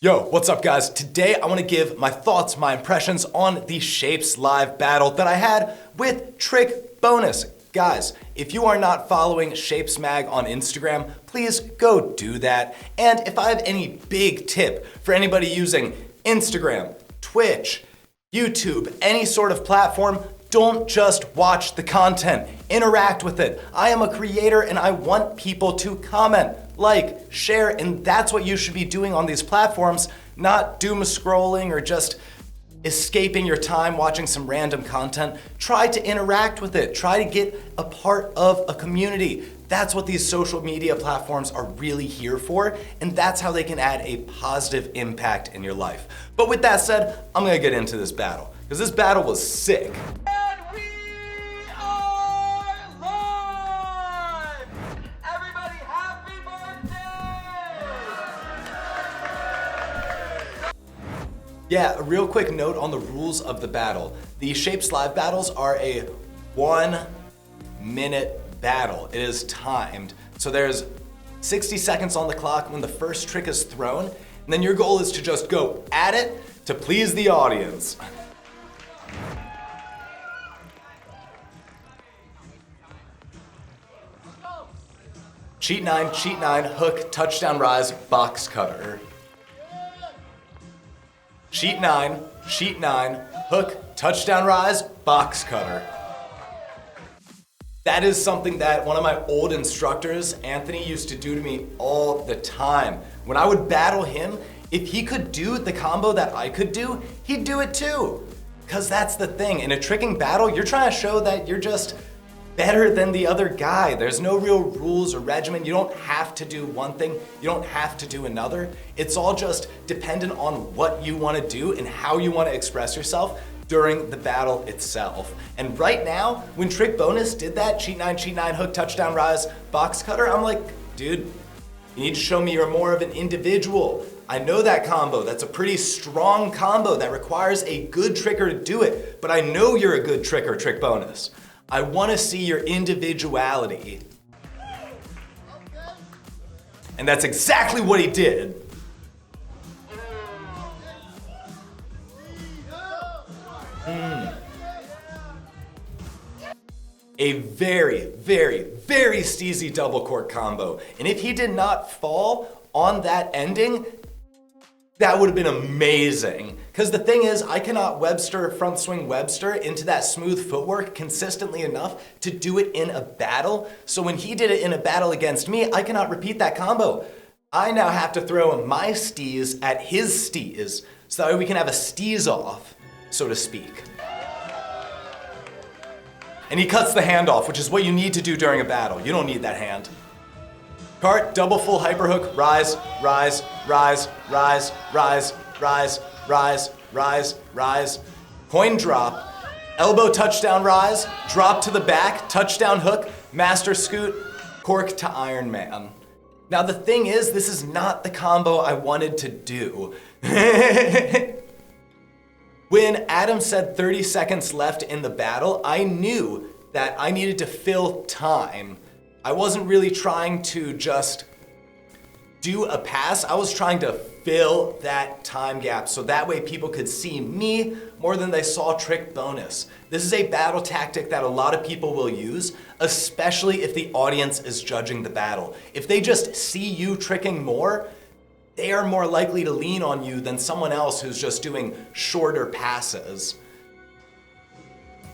Yo, what's up guys? Today I want to give my thoughts, my impressions on the Shapes live battle that I had with Trick Bonus. Guys, if you are not following Shapes Mag on Instagram, please go do that. And if I have any big tip for anybody using Instagram, Twitch, YouTube, any sort of platform, don't just watch the content, interact with it. I am a creator and I want people to comment, like, share, and that's what you should be doing on these platforms, not doom scrolling or just escaping your time watching some random content. Try to interact with it. Try to get a part of a community. That's what these social media platforms are really here for, and that's how they can add a positive impact in your life. But with that said, I'm gonna get into this battle, because this battle was sick. Yeah, a real quick note on the rules of the battle. The Shapes Live battles are a 1 minute battle. It is timed. So there's 60 seconds on the clock when the first trick is thrown, and then your goal is to just go at it to please the audience. Cheat 9, hook, touchdown rise, box cutter. Sheet 9, hook, touchdown rise, box cutter. That is something that one of my old instructors, Anthony, used to do to me all the time. When I would battle him, if he could do the combo that I could do, he'd do it too. Because that's the thing, in a tricking battle, you're trying to show that you're just better than the other guy. There's no real rules or regimen. You don't have to do one thing. You don't have to do another. It's all just dependent on what you want to do and how you want to express yourself during the battle itself. And right now, when Trick Bonus did that, cheat 9, hook, touchdown rise, box cutter, I'm like, dude, you need to show me you're more of an individual. I know that combo. That's a pretty strong combo that requires a good tricker to do it, but I know you're a good tricker, Trick Bonus. I want to see your individuality. And that's exactly what he did. A very, very, very steezy double cork combo. And if he did not fall on that ending, that would have been amazing. Because the thing is, I cannot front swing Webster into that smooth footwork consistently enough to do it in a battle. So when he did it in a battle against me, I cannot repeat that combo. I now have to throw my stees at his stees, so that way we can have a stees off, so to speak. And he cuts the hand off, which is what you need to do during a battle. You don't need that hand. Cart, double full hyperhook, rise, rise, rise, rise, rise, rise, rise, rise, rise. Coin drop, elbow touchdown rise, drop to the back, touchdown hook, master scoot, cork to Iron Man. Now the thing is, this is not the combo I wanted to do. When Adam said 30 seconds left in the battle, I knew that I needed to fill time. I wasn't really trying to just do a pass. I was trying to fill that time gap so that way people could see me more than they saw Trick Bonus. This is a battle tactic that a lot of people will use, especially if the audience is judging the battle. If they just see you tricking more, they are more likely to lean on you than someone else who's just doing shorter passes.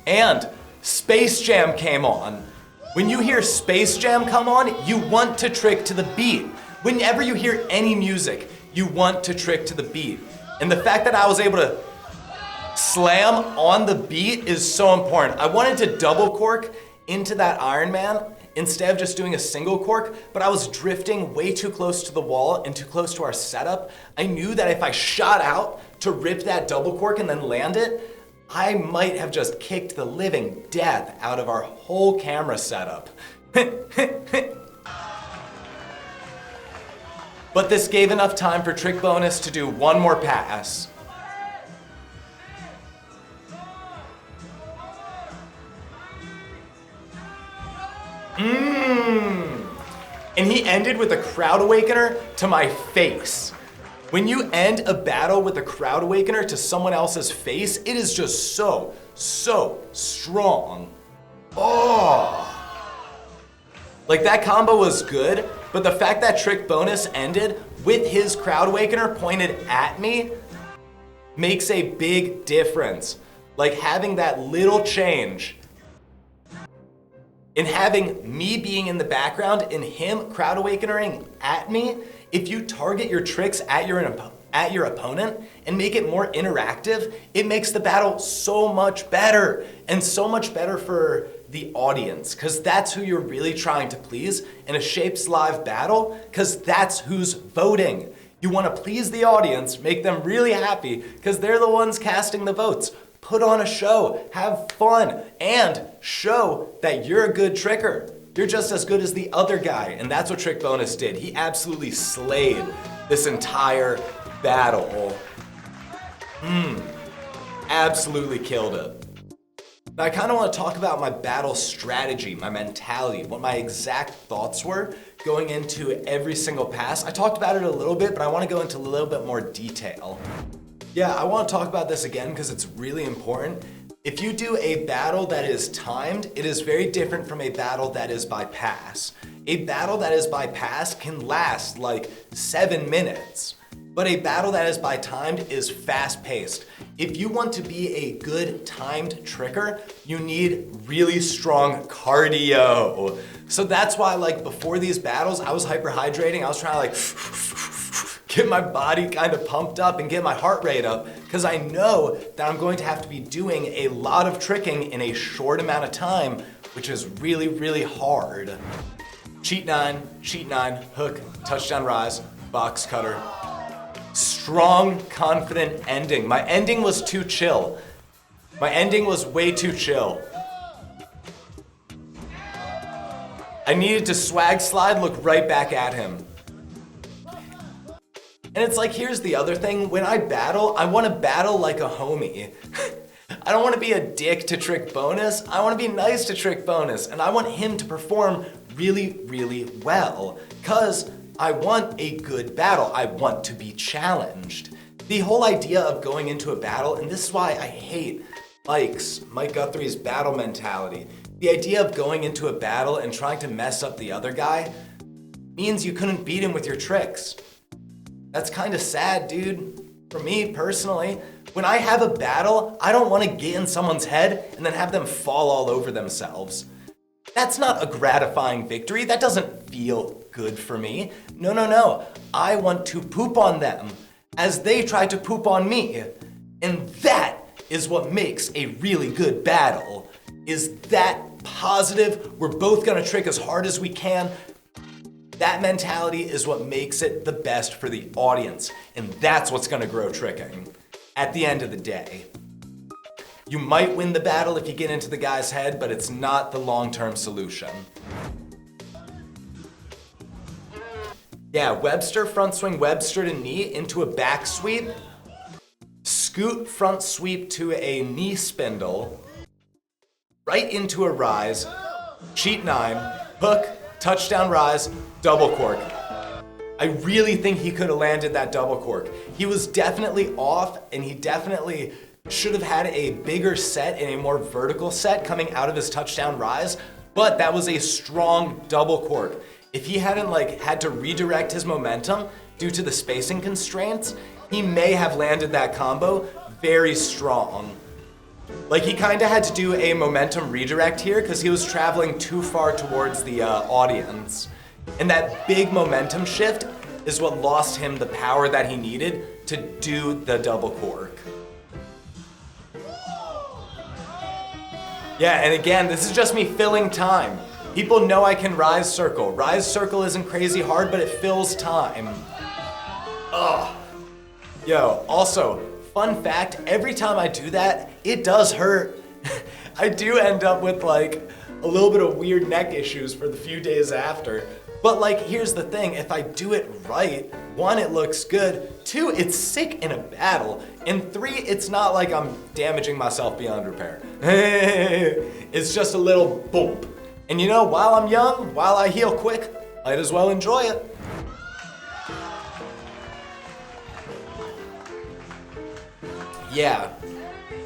And Space Jam came on. When you hear Space Jam come on, you want to trick to the beat. Whenever you hear any music, you want to trick to the beat. And the fact that I was able to slam on the beat is so important. I wanted to double cork into that Iron Man instead of just doing a single cork, but I was drifting way too close to the wall and too close to our setup. I knew that if I shot out to rip that double cork and then land it, I might have just kicked the living death out of our whole camera setup. But this gave enough time for Trick Bonus to do one more pass. And he ended with a crowd awakener to my face. When you end a battle with a crowd awakener to someone else's face, it is just so strong. Oh. Like that combo was good, but the fact that Trick Bonus ended with his crowd awakener pointed at me makes a big difference. Like having that little change in having me being in the background and him crowd awakening at me, if you target your tricks at your opponent and make it more interactive, it makes the battle so much better and so much better for the audience, because that's who you're really trying to please in a Shapes Live battle, because that's who's voting. You want to please the audience, make them really happy, because they're the ones casting the votes. Put on a show, have fun, and show that you're a good tricker. You're just as good as the other guy, and that's what Trick Bonus did. He absolutely slayed this entire battle. Absolutely killed it. Now I kind of want to talk about my battle strategy, my mentality, what my exact thoughts were going into every single pass. I talked about it a little bit, but I want to go into a little bit more detail. Yeah, I want to talk about this again because it's really important. If you do a battle that is timed, it is very different from a battle that is by pass. A battle that is by pass can last like 7 minutes, but a battle that is by timed is fast paced. If you want to be a good timed tricker, you need really strong cardio. So that's why like before these battles, I was hyperhydrating. I was trying to like get my body kind of pumped up and get my heart rate up, because I know that I'm going to have to be doing a lot of tricking in a short amount of time, which is really, really hard. Cheat 9, hook, touchdown rise, box cutter. Strong, confident ending. My ending was too chill. My ending was way too chill. I needed to swag slide, look right back at him. And it's like, here's the other thing. When I battle, I want to battle like a homie. I don't want to be a dick to Trick Bonus. I want to be nice to Trick Bonus. And I want him to perform really, really well. Because I want a good battle. I want to be challenged. The whole idea of going into a battle, and this is why I hate Mike Guthrie's battle mentality. The idea of going into a battle and trying to mess up the other guy means you couldn't beat him with your tricks. That's kind of sad, dude. For me personally, when I have a battle, I don't want to get in someone's head and then have them fall all over themselves. That's not a gratifying victory. That doesn't feel good for me. No. I want to poop on them as they try to poop on me. And that is what makes a really good battle. Is that positive, we're both gonna trick as hard as we can. That mentality is what makes it the best for the audience, and that's what's gonna grow tricking at the end of the day. You might win the battle if you get into the guy's head, but it's not the long-term solution. Yeah, Webster, front swing Webster to knee into a back sweep. Scoot, front sweep to a knee spindle. Right into a rise. Cheat 9, hook, touchdown rise, double cork. I really think he could have landed that double cork. He was definitely off, and he definitely should have had a bigger set and a more vertical set coming out of his touchdown rise, but that was a strong double cork. If he hadn't had to redirect his momentum due to the spacing constraints, he may have landed that combo very strong. He kind of had to do a momentum redirect here because he was traveling too far towards the audience. And that big momentum shift is what lost him the power that he needed to do the double cork. Yeah, and again, this is just me filling time. People know I can rise circle. Rise circle isn't crazy hard, but it fills time. Ugh. Yo, also, fun fact, every time I do that, it does hurt. I do end up with a little bit of weird neck issues for the few days after. But here's the thing, if I do it right, 1, it looks good, 2, it's sick in a battle, and 3, it's not like I'm damaging myself beyond repair. It's just a little bump. And while I'm young, while I heal quick, might as well enjoy it. Yeah.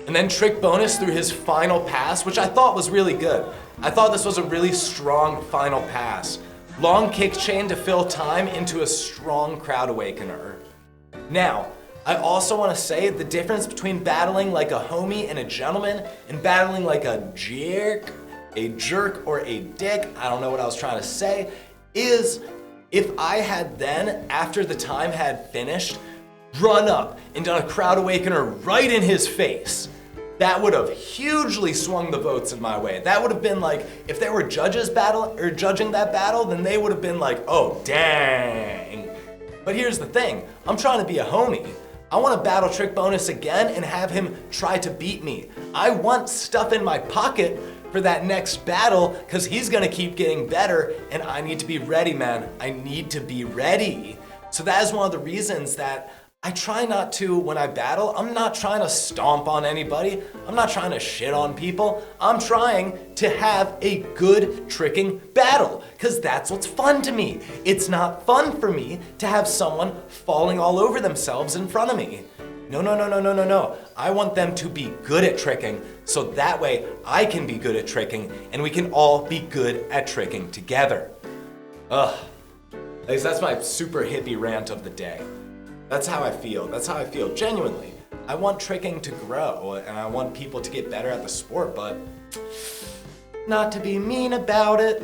And then Trick Bonus threw his final pass, which I thought was really good. I thought this was a really strong final pass. Long kick chain to fill time into a strong crowd awakener. Now, I also want to say the difference between battling like a homie and a gentleman and battling like a jerk or a dick, I don't know what I was trying to say, is if I had then, after the time had finished, run up and done a crowd awakener right in his face, that would have hugely swung the votes in my way. That would have been like, if there were judges judging that battle, then they would have been like, oh dang. But here's the thing, I'm trying to be a homie. I want to battle Trick Bonus again and have him try to beat me. I want stuff in my pocket for that next battle because he's gonna keep getting better and I need to be ready, man. I need to be ready. So that is one of the reasons that I try not to, when I battle, I'm not trying to stomp on anybody. I'm not trying to shit on people. I'm trying to have a good tricking battle because that's what's fun to me. It's not fun for me to have someone falling all over themselves in front of me. No. I want them to be good at tricking so that way I can be good at tricking and we can all be good at tricking together. Ugh. At least that's my super hippie rant of the day. That's how I feel. That's how I feel. Genuinely. I want tricking to grow and I want people to get better at the sport, but not to be mean about it.